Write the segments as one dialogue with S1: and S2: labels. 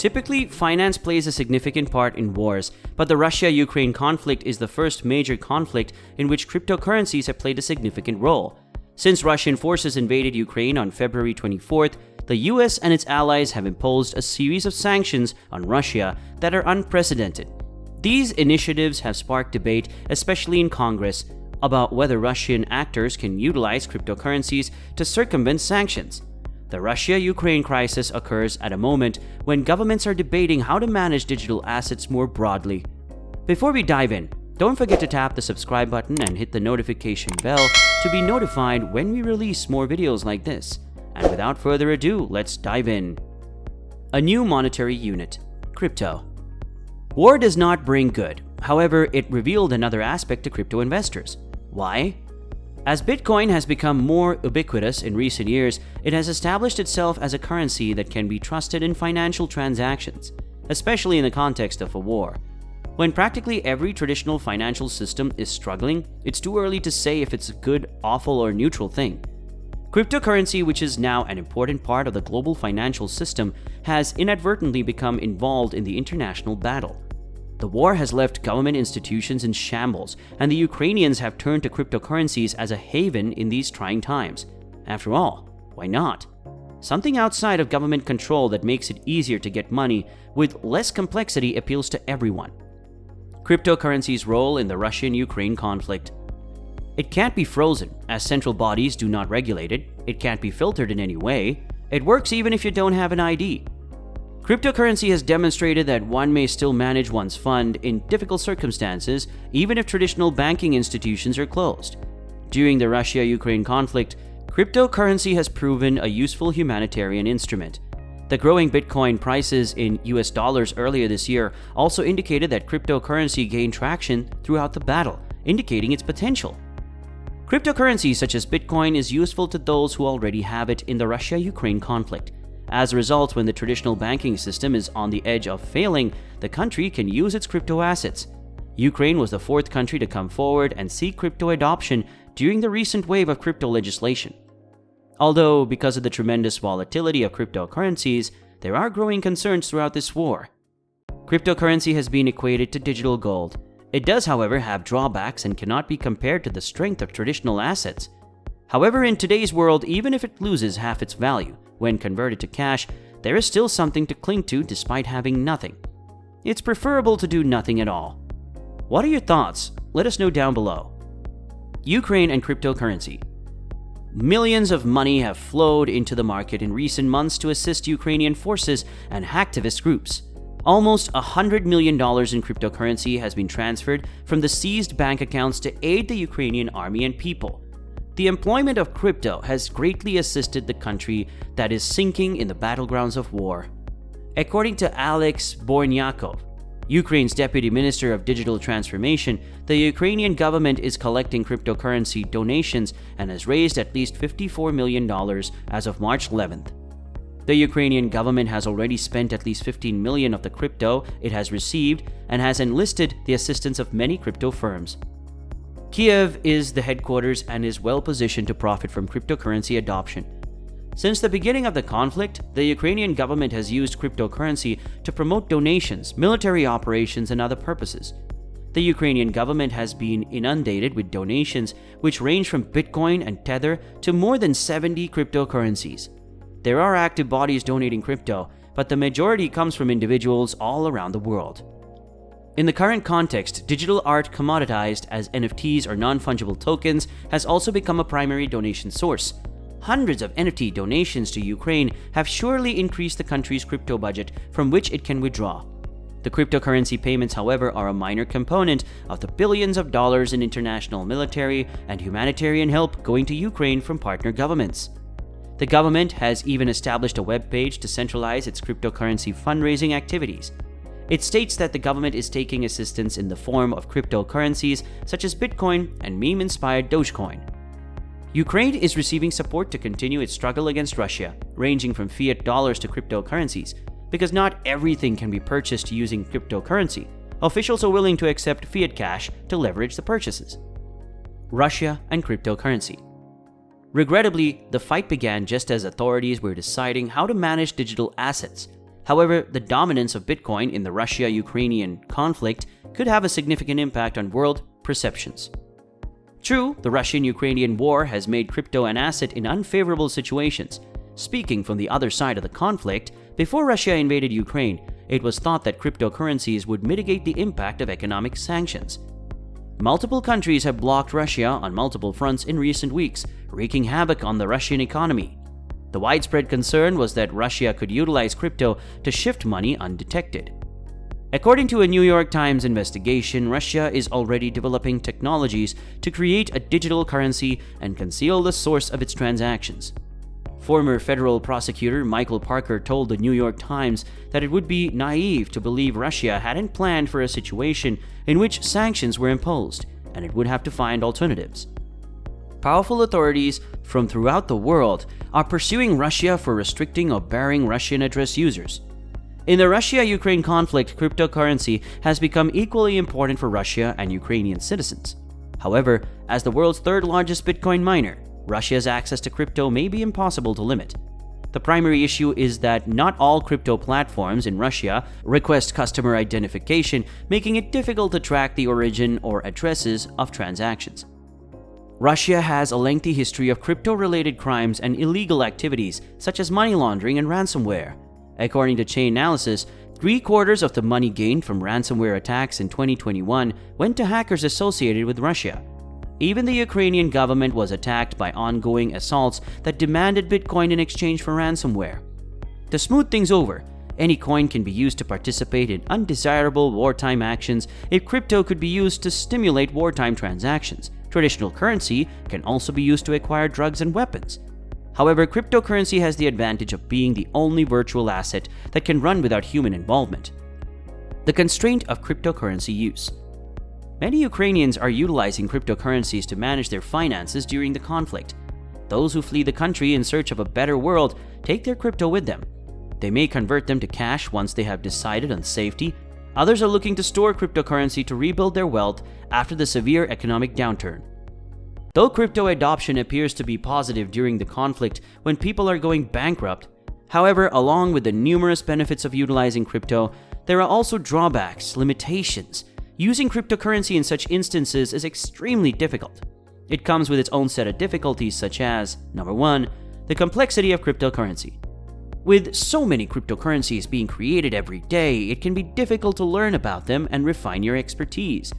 S1: Typically, finance plays a significant part in wars, but the Russia-Ukraine conflict is the first major conflict in which cryptocurrencies have played a significant role. Since Russian forces invaded Ukraine on February 24th, the US and its allies have imposed a series of sanctions on Russia that are unprecedented. These initiatives have sparked debate, especially in Congress, about whether Russian actors can utilize cryptocurrencies to circumvent sanctions. The Russia-Ukraine crisis occurs at a moment when governments are debating how to manage digital assets more broadly. Before we dive in, don't forget to tap the subscribe button and hit the notification bell to be notified when we release more videos like this. And without further ado, let's dive in. A new monetary unit, crypto. War does not bring good. However, it revealed another aspect to crypto investors. Why? As Bitcoin has become more ubiquitous in recent years, it has established itself as a currency that can be trusted in financial transactions, especially in the context of a war. When practically every traditional financial system is struggling, it's too early to say if it's a good, awful, or neutral thing. Cryptocurrency, which is now an important part of the global financial system, has inadvertently become involved in the international battle. The war has left government institutions in shambles, and the Ukrainians have turned to cryptocurrencies as a haven in these trying times. After all, why not? Something outside of government control that makes it easier to get money with less complexity appeals to everyone. Cryptocurrency's role in the Russian-Ukraine conflict. It can't be frozen, as central bodies do not regulate it. It can't be filtered in any way. It works even if you don't have an ID. Cryptocurrency has demonstrated that one may still manage one's fund in difficult circumstances, even if traditional banking institutions are closed. During the Russia-Ukraine conflict, cryptocurrency has proven a useful humanitarian instrument. The growing Bitcoin prices in US dollars earlier this year also indicated that cryptocurrency gained traction throughout the battle, indicating its potential. Cryptocurrency such as Bitcoin is useful to those who already have it in the Russia-Ukraine conflict. As a result, when the traditional banking system is on the edge of failing, the country can use its crypto assets. Ukraine was the fourth country to come forward and seek crypto adoption during the recent wave of crypto legislation. Although, because of the tremendous volatility of cryptocurrencies, there are growing concerns throughout this war. Cryptocurrency has been equated to digital gold. It does, however, have drawbacks and cannot be compared to the strength of traditional assets. However, in today's world, even if it loses half its value when converted to cash, there is still something to cling to despite having nothing. It's preferable to do nothing at all. What are your thoughts? Let us know down below. Ukraine and cryptocurrency. Millions of money have flowed into the market in recent months to assist Ukrainian forces and hacktivist groups. Almost $100 million in cryptocurrency has been transferred from the seized bank accounts to aid the Ukrainian army and people. The employment of crypto has greatly assisted the country that is sinking in the battlegrounds of war. According to Alex Bornyakov, Ukraine's Deputy Minister of Digital Transformation, the Ukrainian government is collecting cryptocurrency donations and has raised at least $54 million as of March 11th. The Ukrainian government has already spent at least $15 million of the crypto it has received and has enlisted the assistance of many crypto firms. Kiev is the headquarters and is well positioned to profit from cryptocurrency adoption. Since the beginning of the conflict, the Ukrainian government has used cryptocurrency to promote donations, military operations, and other purposes. The Ukrainian government has been inundated with donations which range from Bitcoin and Tether to more than 70 cryptocurrencies. There are active bodies donating crypto, but the majority comes from individuals all around the world. In the current context, digital art commoditized as NFTs or non-fungible tokens has also become a primary donation source. Hundreds of NFT donations to Ukraine have surely increased the country's crypto budget from which it can withdraw. The cryptocurrency payments, however, are a minor component of the billions of dollars in international military and humanitarian help going to Ukraine from partner governments. The government has even established a web page to centralize its cryptocurrency fundraising activities. It states that the government is taking assistance in the form of cryptocurrencies such as Bitcoin and meme-inspired Dogecoin. Ukraine is receiving support to continue its struggle against Russia, ranging from fiat dollars to cryptocurrencies. Because not everything can be purchased using cryptocurrency, officials are willing to accept fiat cash to leverage the purchases. Russia and cryptocurrency. Regrettably, the fight began just as authorities were deciding how to manage digital assets. However, the dominance of Bitcoin in the Russia-Ukrainian conflict could have a significant impact on world perceptions. True, the Russian-Ukrainian war has made crypto an asset in unfavorable situations. Speaking from the other side of the conflict, before Russia invaded Ukraine, it was thought that cryptocurrencies would mitigate the impact of economic sanctions. Multiple countries have blocked Russia on multiple fronts in recent weeks, wreaking havoc on the Russian economy. The widespread concern was that Russia could utilize crypto to shift money undetected. According to a New York Times investigation, Russia is already developing technologies to create a digital currency and conceal the source of its transactions. Former federal prosecutor Michael Parker told the New York Times that it would be naive to believe Russia hadn't planned for a situation in which sanctions were imposed, and it would have to find alternatives. Powerful authorities from throughout the world are pursuing Russia for restricting or barring Russian address users. In the Russia-Ukraine conflict, cryptocurrency has become equally important for Russia and Ukrainian citizens. However, as the world's third largest Bitcoin miner, Russia's access to crypto may be impossible to limit. The primary issue is that not all crypto platforms in Russia request customer identification, making it difficult to track the origin or addresses of transactions. Russia has a lengthy history of crypto-related crimes and illegal activities such as money laundering and ransomware. According to Chainalysis, 3/4 of the money gained from ransomware attacks in 2021 went to hackers associated with Russia. Even the Ukrainian government was attacked by ongoing assaults that demanded Bitcoin in exchange for ransomware. To smooth things over, any coin can be used to participate in undesirable wartime actions if crypto could be used to stimulate wartime transactions. Traditional currency can also be used to acquire drugs and weapons. However, cryptocurrency has the advantage of being the only virtual asset that can run without human involvement. The constraint of cryptocurrency use. Many Ukrainians are utilizing cryptocurrencies to manage their finances during the conflict. Those who flee the country in search of a better world take their crypto with them. They may convert them to cash once they have decided on safety. Others are looking to store cryptocurrency to rebuild their wealth after the severe economic downturn. Though crypto adoption appears to be positive during the conflict when people are going bankrupt, however, along with the numerous benefits of utilizing crypto, there are also drawbacks, limitations. Using cryptocurrency in such instances is extremely difficult. It comes with its own set of difficulties such as, number 1, the complexity of cryptocurrency. With so many cryptocurrencies being created every day, it can be difficult to learn about them and refine your expertise.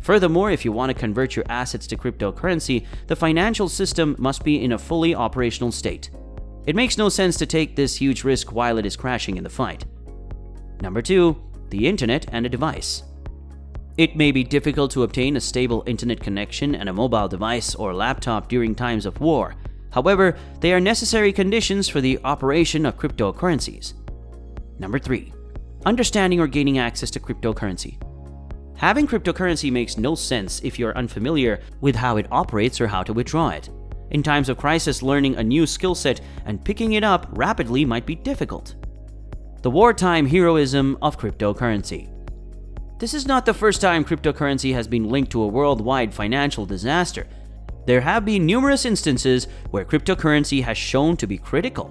S1: Furthermore, if you want to convert your assets to cryptocurrency, the financial system must be in a fully operational state. It makes no sense to take this huge risk while it is crashing in the fight. Number 2, the internet and a device. It may be difficult to obtain a stable internet connection and a mobile device or laptop during times of war. However, they are necessary conditions for the operation of cryptocurrencies. Number 3, understanding or gaining access to cryptocurrency. Having cryptocurrency makes no sense if you're unfamiliar with how it operates or how to withdraw it. In times of crisis, learning a new skill set and picking it up rapidly might be difficult. The wartime heroism of cryptocurrency. This is not the first time cryptocurrency has been linked to a worldwide financial disaster. There have been numerous instances where cryptocurrency has shown to be critical.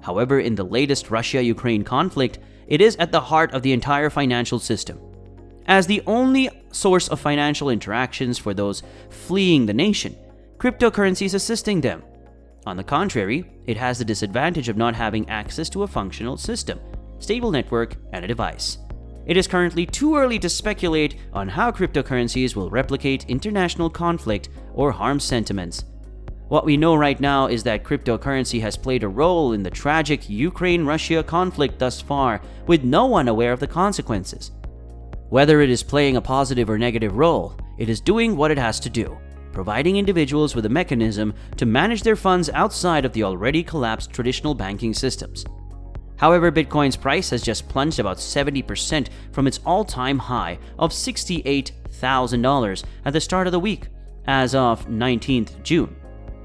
S1: However, in the latest Russia-Ukraine conflict, it is at the heart of the entire financial system. As the only source of financial interactions for those fleeing the nation, cryptocurrency is assisting them. On the contrary, it has the disadvantage of not having access to a functional system, stable network, and a device. It is currently too early to speculate on how cryptocurrencies will replicate international conflict or harm sentiments. What we know right now is that cryptocurrency has played a role in the tragic Ukraine-Russia conflict thus far, with no one aware of the consequences. Whether it is playing a positive or negative role, it is doing what it has to do, providing individuals with a mechanism to manage their funds outside of the already collapsed traditional banking systems. However, Bitcoin's price has just plunged about 70% from its all-time high of $68,000 at the start of the week, as of 19th June.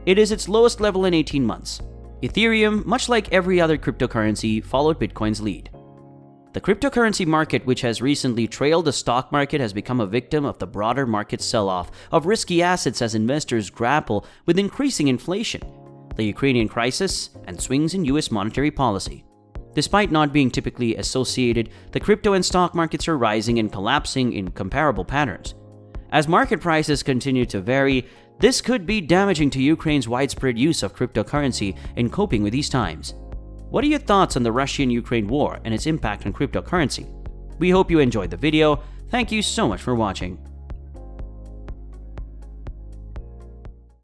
S1: It is its lowest level in 18 months. Ethereum, much like every other cryptocurrency, followed Bitcoin's lead. The cryptocurrency market, which has recently trailed the stock market, has become a victim of the broader market sell-off of risky assets as investors grapple with increasing inflation, the Ukrainian crisis, and swings in U.S. monetary policy. Despite not being typically associated, the crypto and stock markets are rising and collapsing in comparable patterns. As market prices continue to vary, this could be damaging to Ukraine's widespread use of cryptocurrency in coping with these times. What are your thoughts on the Russian-Ukraine war and its impact on cryptocurrency? We hope you enjoyed the video. Thank you so much for watching.